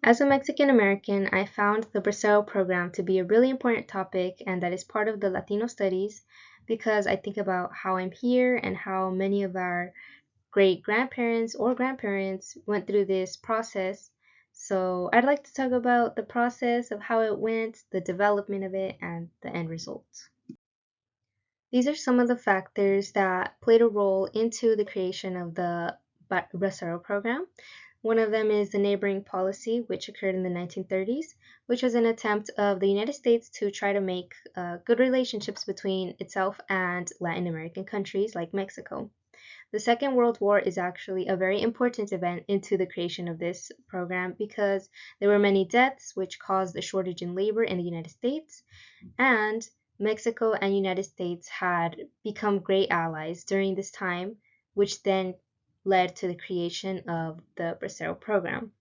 As a Mexican American, I found the Bracero program to be a really important topic and that is part of the Latino studies because I think about how I'm here and how many of our great grandparents or grandparents went through this process. So I'd like to talk about the process of how it went, the development of it, and the end result. These are some of the factors that played a role into the creation of the Bracero program. One of them is the neighboring policy, which occurred in the 1930s, which was an attempt of the United States to try to make good relationships between itself and Latin American countries like Mexico. The Second World War is actually a very important event into the creation of this program because there were many deaths, which caused a shortage in labor in the United States, and Mexico and United States had become great allies during this time, which then led to the creation of the Bracero program.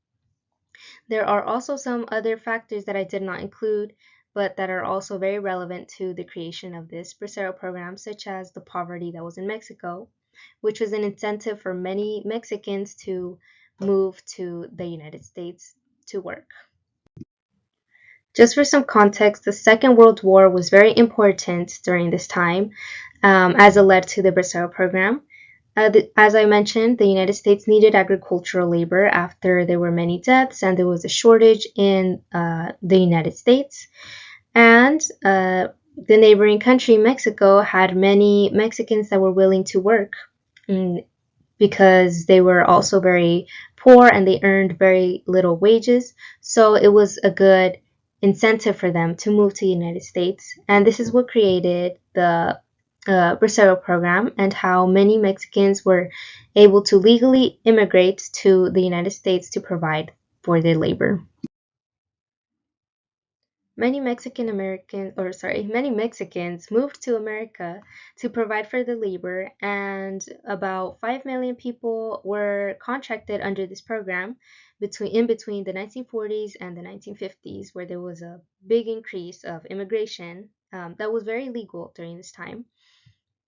There are also some other factors that I did not include, but that are also very relevant to the creation of this Bracero program, such as the poverty that was in Mexico, which was an incentive for many Mexicans to move to the United States to work. Just for some context, the Second World War was very important during this time as it led to the Bracero program. As I mentioned, the United States needed agricultural labor after there were many deaths and there was a shortage in the United States. And the neighboring country, Mexico, had many Mexicans that were willing to work because they were also very poor and they earned very little wages. So it was a good incentive for them to move to the United States. And this is what created the Bracero program and how many Mexicans were able to legally immigrate to the United States to provide for their labor. Many Mexicans moved to America to provide for the labor, and about 5 million people were contracted under this program between the 1940s and the 1950s, where there was a big increase of immigration that was very legal during this time.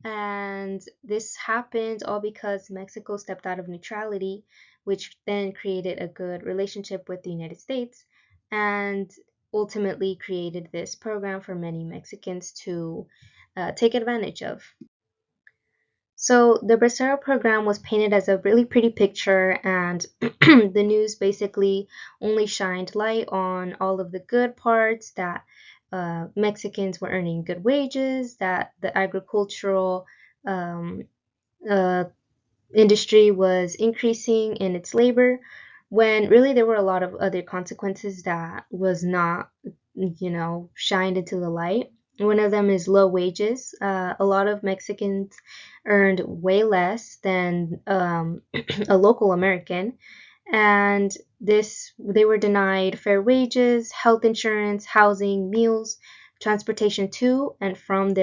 And this happened all because Mexico stepped out of neutrality, which then created a good relationship with the United States and ultimately created this program for many Mexicans to take advantage of. So the Bracero program was painted as a really pretty picture, and the news basically only shined light on all of the good parts that Mexicans were earning good wages, that the agricultural um, uh, industry was increasing in its labor, when really there were a lot of other consequences that was not, shined into the light. One of them is low wages. A lot of Mexicans earned way less than a local American, and this they were denied fair wages, health insurance, housing, meals, transportation to and from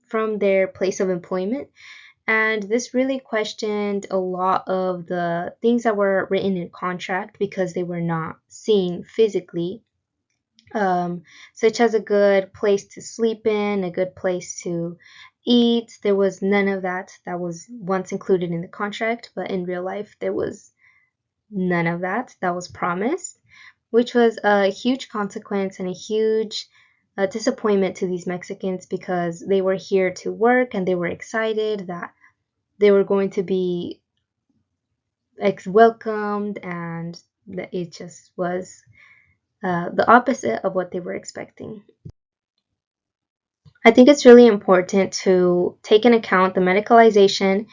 from their place of employment. And this really questioned a lot of the things that were written in contract because they were not seen physically, such as a good place to sleep in, a good place to eat. There was none of that was once included in the contract, but in real life, there was none of that was promised, which was a huge consequence and a huge disappointment to these Mexicans because they were here to work and they were excited that they were going to be welcomed, and that it just was the opposite of what they were expecting. I think it's really important to take into account the medicalization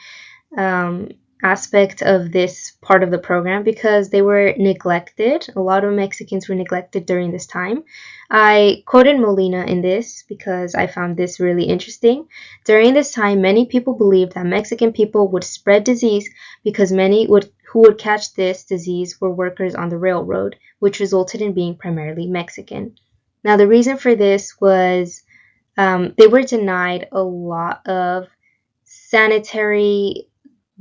um, aspect of this part of the program because they were neglected. A lot of Mexicans were neglected during this time. I quoted Molina in this because I found this really interesting. During this time, many people believed that Mexican people would spread disease because who would catch this disease were workers on the railroad, which resulted in being primarily Mexican. Now, the reason for this was they were denied a lot of sanitary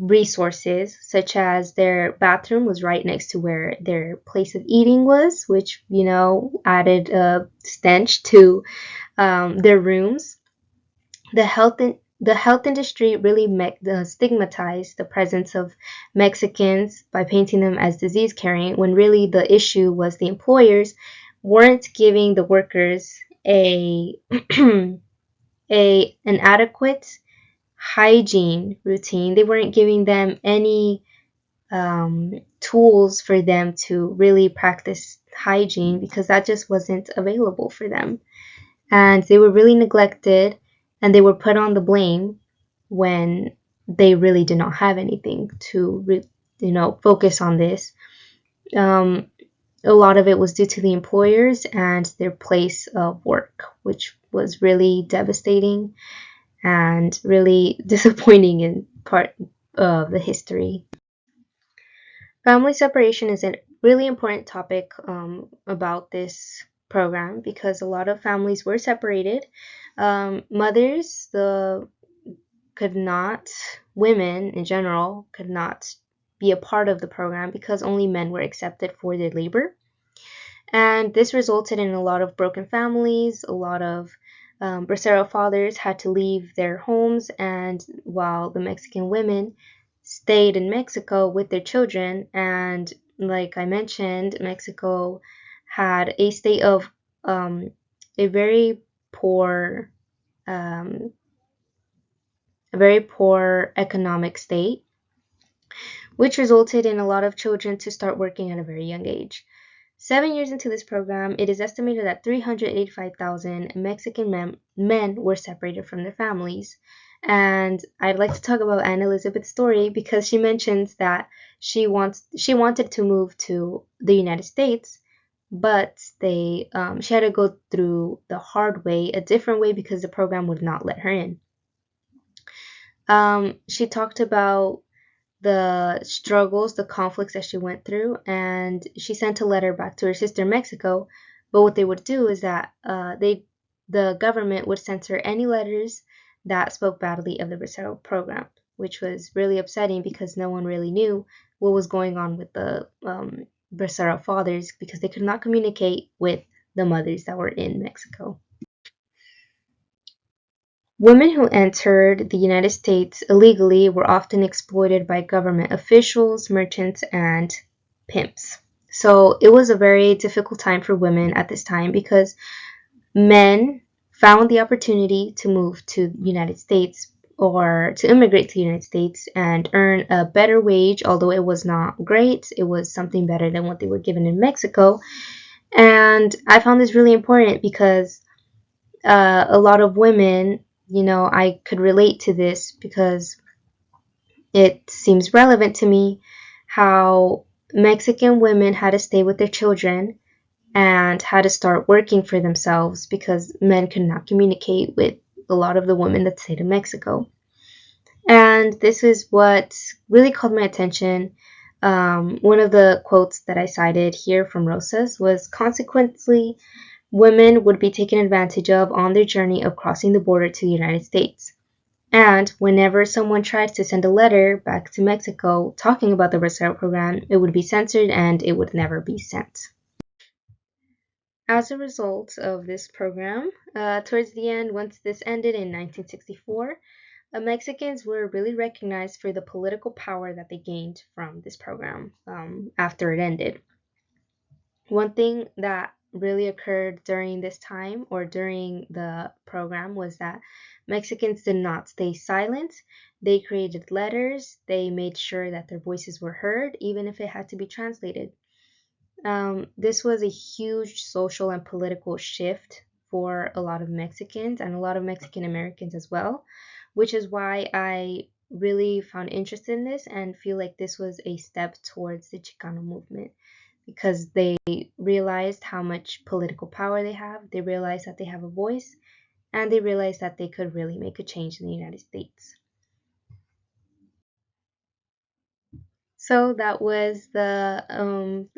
resources, such as their bathroom was right next to where their place of eating was, which, added a stench to their rooms. The the health industry really stigmatized the presence of Mexicans by painting them as disease carrying, when really the issue was the employers weren't giving the workers a an adequate hygiene routine. They weren't giving them any tools for them to really practice hygiene because that just wasn't available for them. And they were really neglected and they were put on the blame when they really did not have anything to focus on this. Um, a lot of it was due to the employers and their place of work, which was really devastating and really disappointing in part of the history. Family separation is a really important topic about this program because a lot of families were separated. Mothers, could not, women in general, could not be a part of the program because only men were accepted for their labor. And this resulted in a lot of broken families. A lot of Bracero fathers had to leave their homes, and while the Mexican women stayed in Mexico with their children. And like I mentioned, Mexico had a state of a very poor, um, a very poor economic state, which resulted in a lot of children to start working at a very young age. 7 years into this program, it is estimated that 385,000 Mexican men were separated from their families. And I'd like to talk about Anne Elizabeth's story because she mentions that she wanted to move to the United States, but she had to go through the hard way, a different way, because the program would not let her in. She talked about the struggles, the conflicts that she went through, and she sent a letter back to her sister in Mexico. But what they would do is that the government would censor any letters that spoke badly of the Bracero program, which was really upsetting because no one really knew what was going on with the Bracero fathers because they could not communicate with the mothers that were in Mexico. Women who entered the United States illegally were often exploited by government officials, merchants, and pimps. So it was a very difficult time for women at this time because men found the opportunity to move to the United States or to immigrate to the United States and earn a better wage, although it was not great. It was something better than what they were given in Mexico. And I found this really important because a lot of women, I could relate to this because it seems relevant to me how Mexican women had to stay with their children and had to start working for themselves because men could not communicate with a lot of the women that stayed in Mexico. And this is what really called my attention. One of the quotes that I cited here from Rosas was, consequently, women would be taken advantage of on their journey of crossing the border to the United States. And whenever someone tries to send a letter back to Mexico talking about the Bracero program, it would be censored and it would never be sent. As a result of this program, towards the end, once this ended in 1964, Mexicans were really recognized for the political power that they gained from this program after it ended. One thing that really occurred during this time or during the program was that Mexicans did not stay silent. They created letters. They made sure that their voices were heard, even if it had to be translated. This was a huge social and political shift for a lot of Mexicans and a lot of Mexican Americans as well, which is why I really found interest in this and feel like this was a step towards the Chicano movement because they realized how much political power they have, they realized that they have a voice, and they realized that they could really make a change in the United States. So that was the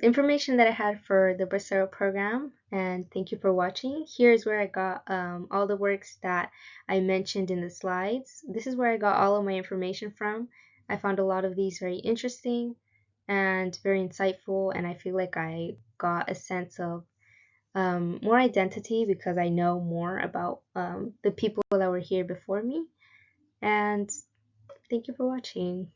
information that I had for the Bracero program, and thank you for watching. Here's where I got all the works that I mentioned in the slides. This is where I got all of my information from. I found a lot of these very interesting and very insightful, and I feel like I got a sense of more identity because I know more about the people that were here before me. And thank you for watching.